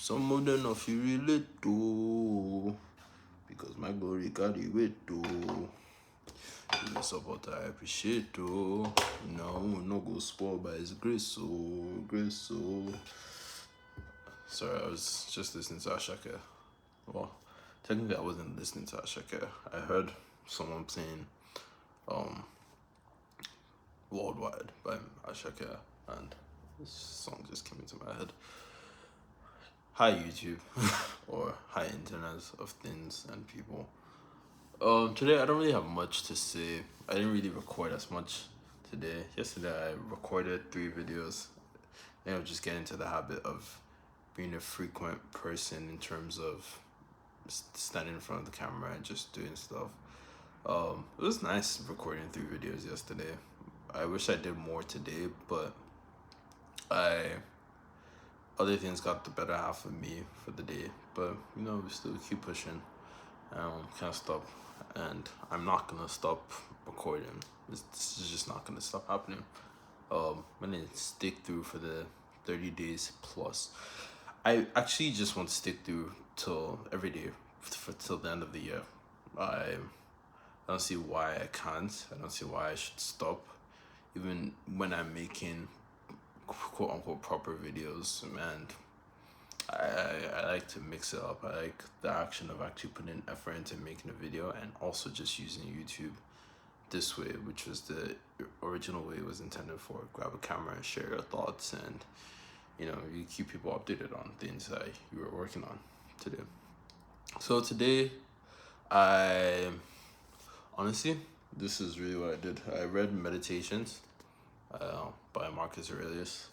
Some of them not feel relate to, because my glory carry weight to. The support I appreciate to. No go spoiled by his grace, so grace, so. Sorry, I was just listening to Ashaka. Well, technically I wasn't listening to Ashaka. I heard someone playing um Worldwide by Ashaka, and this song just came into my head. Hi YouTube, or hi Internet of Things and people. Today I don't really have much to say. I didn't really record as much today. Yesterday I recorded 3 videos. I think I'll just get into the habit of being a frequent person in terms of standing in front of the camera and just doing stuff. It was nice recording 3 videos yesterday. I wish I did more today, but other things got the better half of me for the day. But we still keep pushing. Can't stop, and I'm not gonna stop recording. This is just not gonna stop happening. I'm gonna stick through for the 30 days plus. I actually just want to stick through till every day till the end of the year. I don't see why I can't. I don't see why I should stop, even when I'm making quote unquote proper videos. And I like to mix it up. I like the action of actually putting effort into making a video, and also just using YouTube this way, which was the original way it was intended for. Grab a camera and share your thoughts, and you keep people updated on things that you were working on today. So today, I honestly, this is really what I did. I read Meditations by Marcus Aurelius.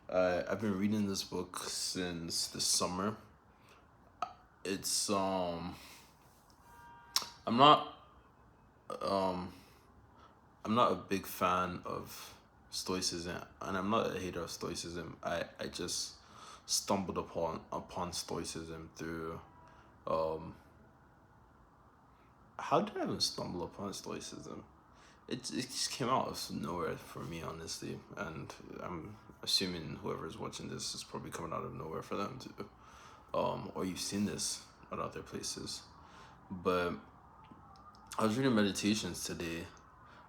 I've been reading this book since the summer. It's I'm not I'm not a big fan of stoicism, and I'm not a hater of stoicism. I just stumbled upon stoicism through how did I even stumble upon stoicism? It just came out of nowhere for me, honestly, and I'm assuming whoever's watching this is probably coming out of nowhere for them too. Or you've seen this at other places. But I was reading Meditations today.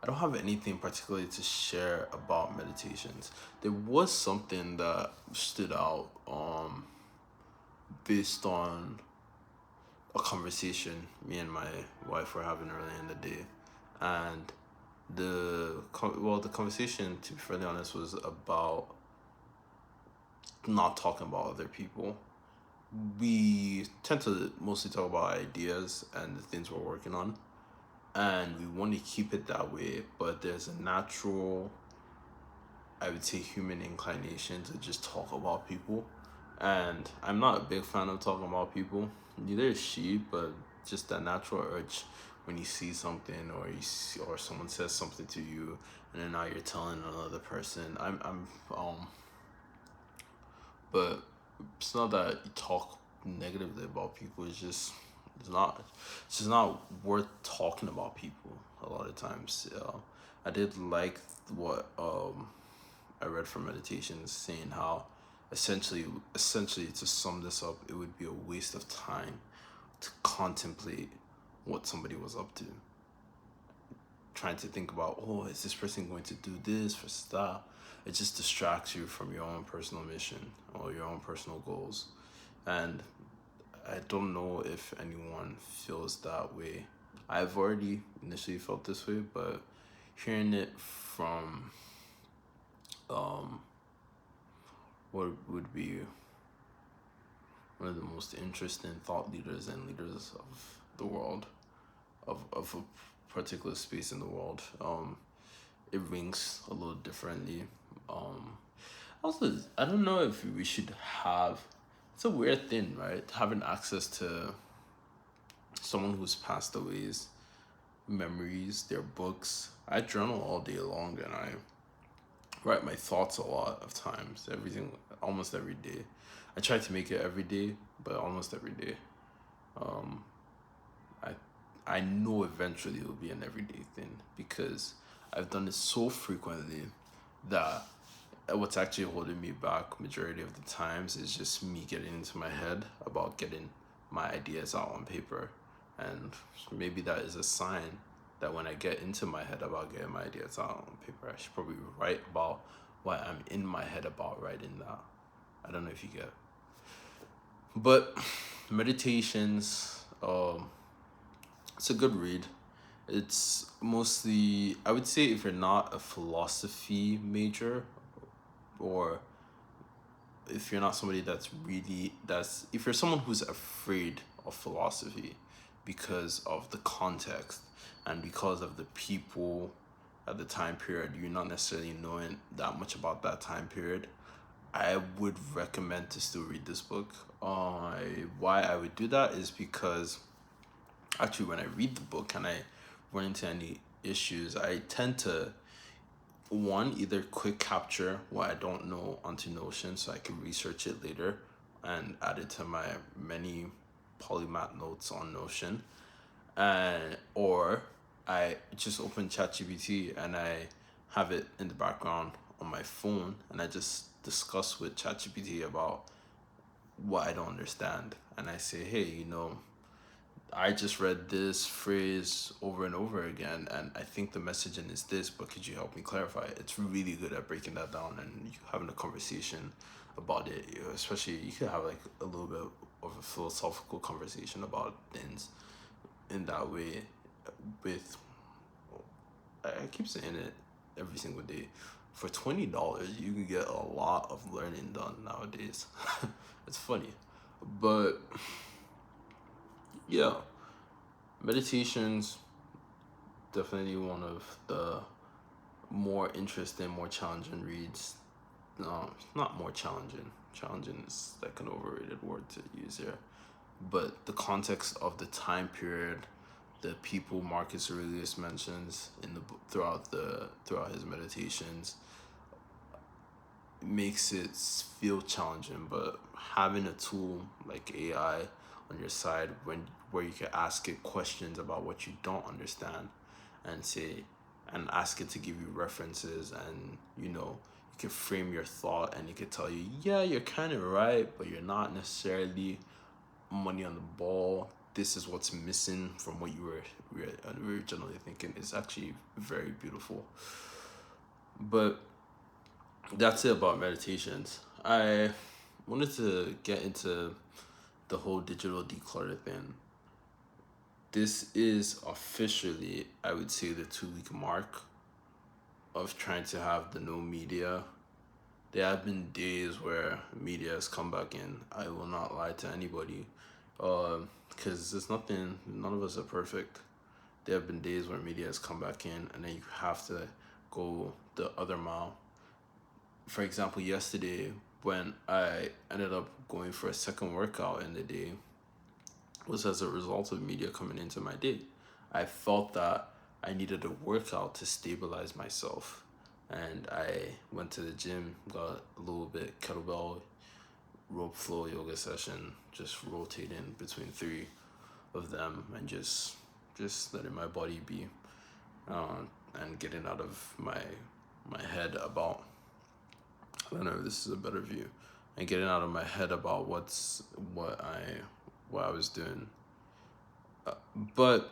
I don't have anything particularly to share about Meditations. There was something that stood out based on a conversation me and my wife were having earlier in the day. And the conversation, to be fairly honest, was about not talking about other people. We tend to mostly talk about ideas and the things we're working on, and we want to keep it that way, but there's a natural, I would say, human inclination to just talk about people. And I'm not a big fan of talking about people, neither is she, but just that natural urge when you see something, or someone says something to you, and then now you're telling another person. But it's not that you talk negatively about people. It's just not worth talking about people a lot of times. I did like what I read from Meditations, saying how essentially to sum this up, it would be a waste of time to contemplate what somebody was up to, trying to think about, oh, is this person going to do this versus that. It just distracts you from your own personal mission or your own personal goals. And I don't know if anyone feels that way. I've already initially felt this way, but hearing it from what would be one of the most interesting thought leaders and leaders of the world, of a particular space in the world, it rings a little differently. Also, I don't know if we should have. It's a weird thing, right? Having access to someone who's passed away's memories, their books. I journal all day long, and I write my thoughts a lot of times. Almost every day. I try to make it every day, but almost every day. I know eventually it will be an everyday thing, because I've done it so frequently that what's actually holding me back majority of the times is just me getting into my head about getting my ideas out on paper. And maybe that is a sign that when I get into my head about getting my ideas out on paper, I should probably write about what I'm in my head about writing that. I don't know if you get. But meditations, it's a good read. It's mostly, I would say, if you're not a philosophy major, or if you're not somebody if you're someone who's afraid of philosophy because of the context and because of the people at the time period, you're not necessarily knowing that much about that time period, I would recommend to still read this book. Why I would do that is because actually when I read the book and I run into any issues, I tend to one, either quick capture what I don't know onto Notion so I can research it later and add it to my many polymath notes on Notion, and or I just open ChatGPT and I have it in the background on my phone and I just discuss with ChatGPT about what I don't understand, and I say, hey, I just read this phrase over and over again, and I think the messaging is this, but could you help me clarify it? It's really good at breaking that down and you having a conversation about it. Especially, you could have like a little bit of a philosophical conversation about things in that way. With, I keep saying it every single day. For $20, you can get a lot of learning done nowadays. It's funny, but yeah, meditations definitely one of the more interesting, more challenging reads. No, not more challenging. Challenging is like an overrated word to use here. But the context of the time period, the people Marcus Aurelius mentions in the throughout his meditations, makes it feel challenging. But having a tool like AI on your side where you can ask it questions about what you don't understand and ask it to give you references, and you can frame your thought and it could tell you, yeah, you're kind of right, but you're not necessarily money on the ball. This is what's missing from what you were originally thinking. It's actually very beautiful. But that's it about meditations. I wanted to get into the whole digital declutter thing. This is officially, I would say, the 2 week mark of trying to have the no media. There have been days where media has come back in. I will not lie to anybody, because there's nothing. None of us are perfect. There have been days where media has come back in, and then you have to go the other mile. For example, yesterday when I ended up going for a second workout in the day was as a result of media coming into my day. I felt that I needed a workout to stabilize myself, and I went to the gym, got a little bit kettlebell rope flow yoga session, just rotating between 3 of them and just letting my body be, and getting out of my head about, I don't know if this is a better view, and getting out of my head about what I was doing. But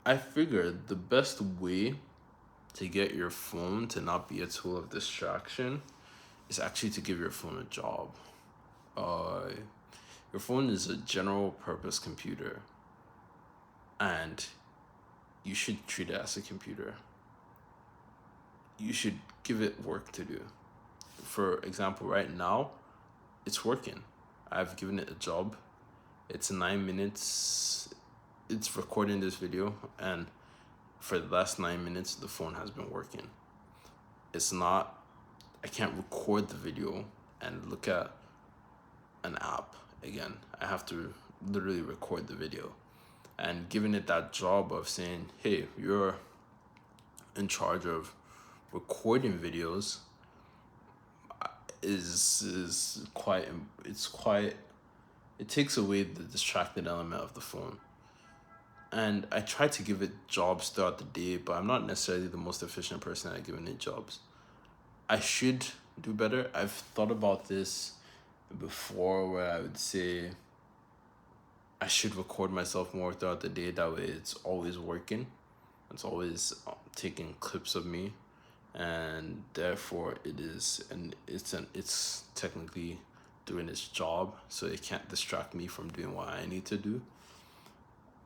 I figured the best way to get your phone to not be a tool of distraction is actually to give your phone a job. Your phone is a general purpose computer, and you should treat it as a computer. You should give it work to do. For example, right now, it's working. I've given it a job. It's 9 minutes. It's recording this video, and for the last 9 minutes, the phone has been working. I can't record the video and look at an app again. I have to literally record the video. And giving it that job of saying, hey, you're in charge of recording videos is quite, it takes away the distracted element of the phone. And I try to give it jobs throughout the day, but I'm not necessarily the most efficient person at giving it jobs. I should do better. I've thought about this before, where I would say I should record myself more throughout the day. That way, it's always working. It's always taking clips of me, and therefore it's technically doing its job, so it can't distract me from doing what I need to do.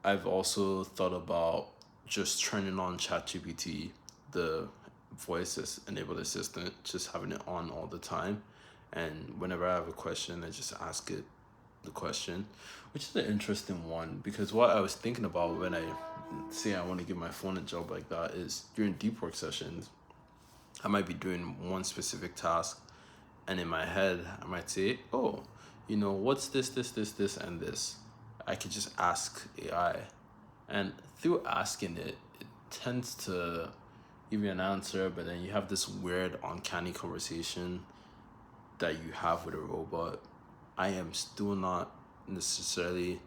I've also thought about just turning on ChatGPT, the enabled assistant, just having it on all the time. And whenever I have a question, I just ask it the question, which is an interesting one, because what I was thinking about when I say I want to give my phone a job like that is during deep work sessions, I might be doing one specific task, and in my head, I might say, oh, what's this, and this. I could just ask AI. And through asking it, it tends to give you an answer, but then you have this weird, uncanny conversation that you have with a robot. I am still not necessarily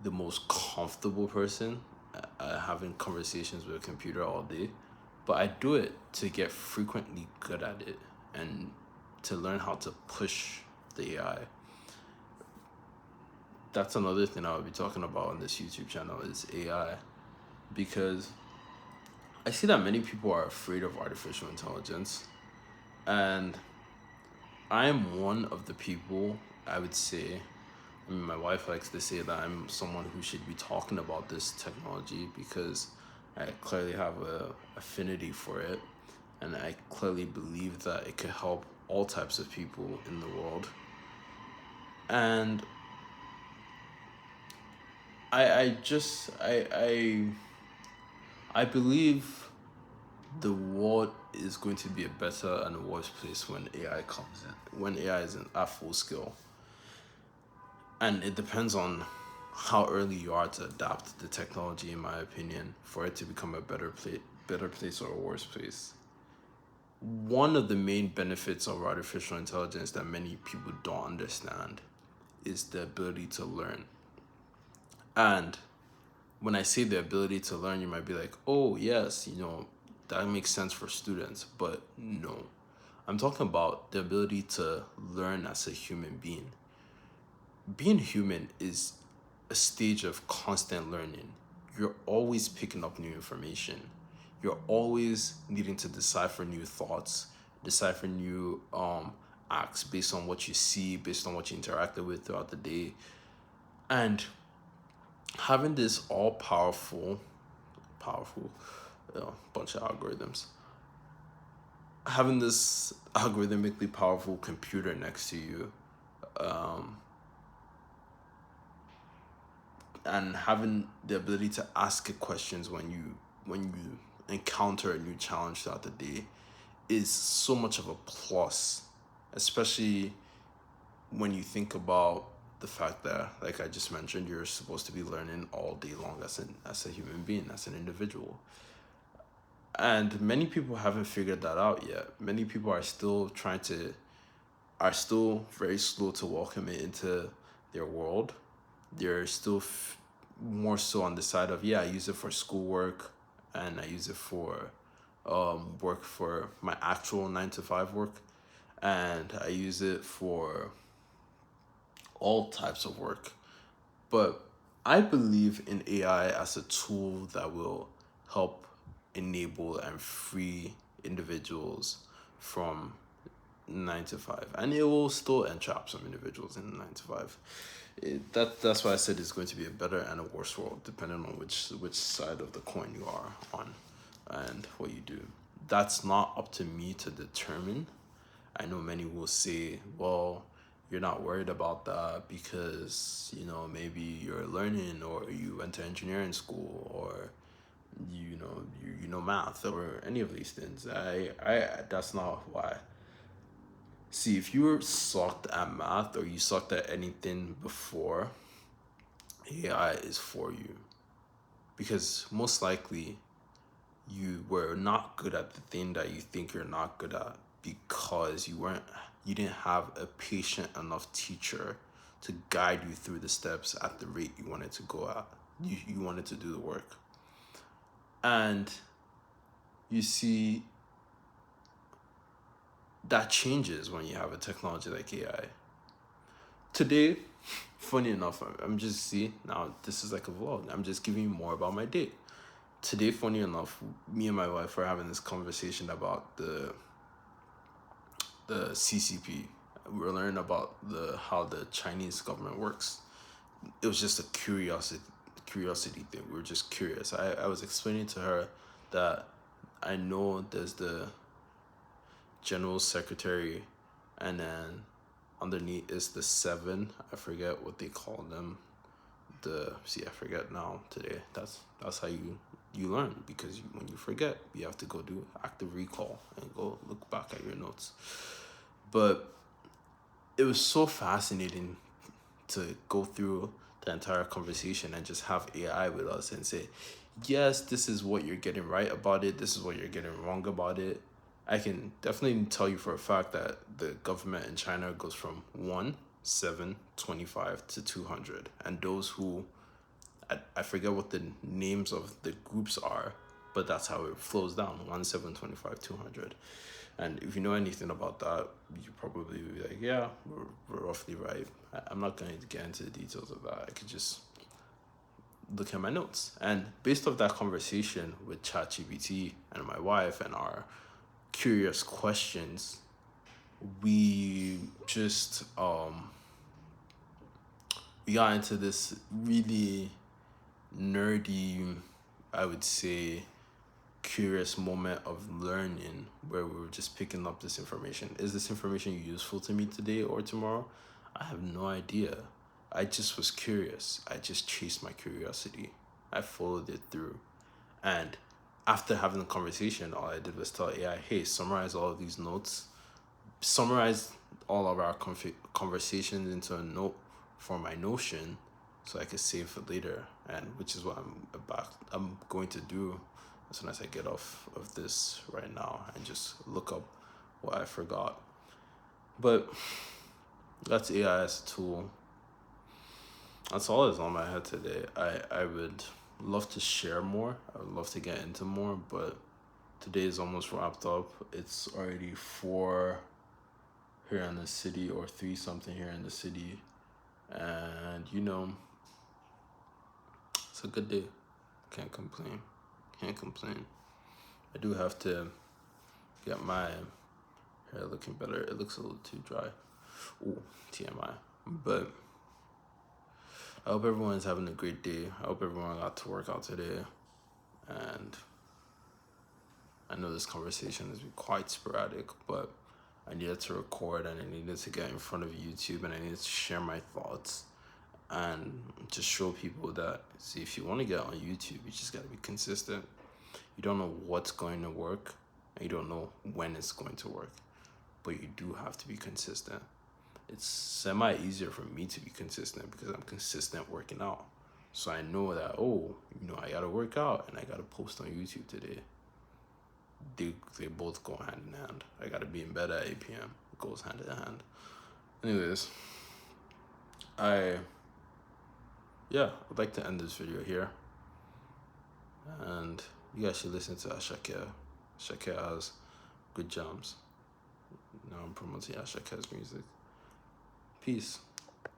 the most comfortable person having conversations with a computer all day, but I do it to get frequently good at it and to learn how to push the AI. That's another thing I would be talking about on this YouTube channel is AI, because I see that many people are afraid of artificial intelligence, and I am one of the people. I would say, my wife likes to say that I'm someone who should be talking about this technology because I clearly have a affinity for it, and I clearly believe that it could help all types of people in the world. And I believe the world is going to be a better and a worse place when AI comes in, when AI is in at full scale. And it depends on how early you are to adapt the technology, in my opinion, for it to become a better place or a worse place. One of the main benefits of artificial intelligence that many people don't understand is the ability to learn. And when I say the ability to learn, you might be like, oh, yes, that makes sense for students. But no, I'm talking about the ability to learn as a human being. Being human is a stage of constant learning. You're always picking up new information. You're always needing to decipher new thoughts, decipher new acts based on what you see, based on what you interacted with throughout the day. And having this all powerful bunch of algorithms, having this algorithmically powerful computer next to you, and having the ability to ask it questions when you encounter a new challenge throughout the day is so much of a plus, especially when you think about the fact that, like I just mentioned, you're supposed to be learning all day long as a human being, as an individual. And many people haven't figured that out yet. Many people are still very slow to welcome it into their world. They're still more so on the side of, yeah, I use it for schoolwork, and I use it for work, for my actual 9 to 5 work, and I use it for all types of work. But I believe in AI as a tool that will help enable and free individuals from 9 to 5, and it will still entrap some individuals in 9 to 5. That's why I said it's going to be a better and a worse world, depending on which side of the coin you are on and what you do. That's not up to me to determine. I know many will say, well, you're not worried about that because maybe you're learning, or you went to engineering school, or you know math, or any of these things. I That's not why. See, if you sucked at math or you sucked at anything before, AI is for you, because most likely you were not good at the thing that you think you're not good at because you didn't have a patient enough teacher to guide you through the steps at the rate you wanted to go at. You wanted to do the work. And you see, that changes when you have a technology like AI. Today, funny enough, I'm just, see, now this is like a vlog. I'm just giving you more about my day. Today, funny enough, me and my wife were having this conversation about the CCP. We were learning about how the Chinese government works. It was just a curiosity thing. We were just curious. I was explaining to her that I know there's the general secretary, and then underneath is the seven. I forget what they call them. I forget now today. That's how you learn, because when you forget, you have to go do active recall and go look back at your notes. But it was so fascinating to go through the entire conversation and just have AI with us and say, yes, this is what you're getting right about it, this is what you're getting wrong about it. I can definitely tell you for a fact that the government in China goes from 1, 7, 25 to 200. And those who, I forget what the names of the groups are, but that's how it flows down: 1, 7, 25, 200. And if you know anything about that, you probably be like, yeah, we're roughly right. I'm not going to get into the details of that. I could just look at my notes. And based off that conversation with ChatGPT and my wife and our curious questions, we just we got into this really nerdy, I would say, curious moment of learning, where we were just picking up this information. Is this information useful to me today or tomorrow? I have no idea. I just was curious. I just chased my curiosity. I followed it through. And after having the conversation, all I did was tell AI, hey, summarize all of these notes, summarize all of our conversations into a note for my Notion, so I could save for later. And which is what I'm going to do as soon as I get off of this right now, and just look up what I forgot. But that's AI as a tool. That's all that's on my head today. I would love to share more. I would love to get into more, but today is almost wrapped up. It's already 4 here in the city, or 3 something here in the city. And it's a good day. Can't complain. I do have to get my hair looking better. It looks a little too dry. Ooh, TMI. But I hope everyone is having a great day. I hope everyone got to work out today. And I know this conversation has been quite sporadic, but I needed to record, and I needed to get in front of YouTube, and I needed to share my thoughts and just show people that, see, if you want to get on YouTube, you just got to be consistent. You don't know what's going to work, and you don't know when it's going to work, but you do have to be consistent. It's semi easier for me to be consistent because I'm consistent working out. So I know that, I gotta work out and I gotta post on YouTube today. They both go hand in hand. I gotta be in bed at 8 p.m. It goes hand in hand. Anyways, I'd like to end this video here. And you guys should listen to Ashake. Ashake has good jams. Now I'm promoting Ashake's music. Peace.